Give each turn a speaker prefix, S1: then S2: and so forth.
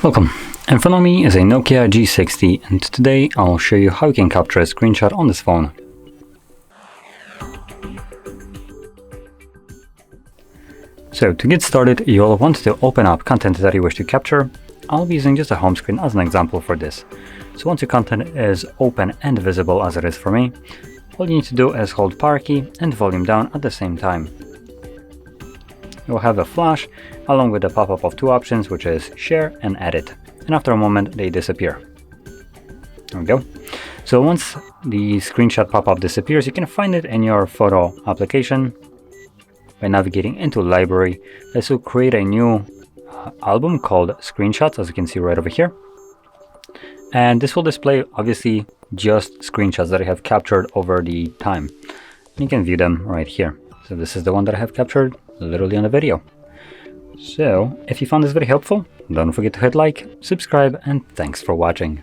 S1: Welcome. In front of me is a NOKIA G60, and today I'll show you how you can capture a screenshot on this phone. So to get started, you'll want to open up content that you wish to capture. I'll be using just a home screen as an example for this. So once your content is open and visible as it is for me, all you need to do is hold power key and volume down at the same time. You'll have a flash along with a pop-up of two options, which is share and edit, and after a moment they disappear. There we go. So once the screenshot pop-up disappears, you can find it in your photo application by navigating into library. This will create a new album called screenshots, as you can see right over here, and this will display obviously just screenshots that I have captured over the time. You can view them right here. So this is the one that I have captured literally on the video. So if you found this very helpful, don't forget to hit like, subscribe, and thanks for watching.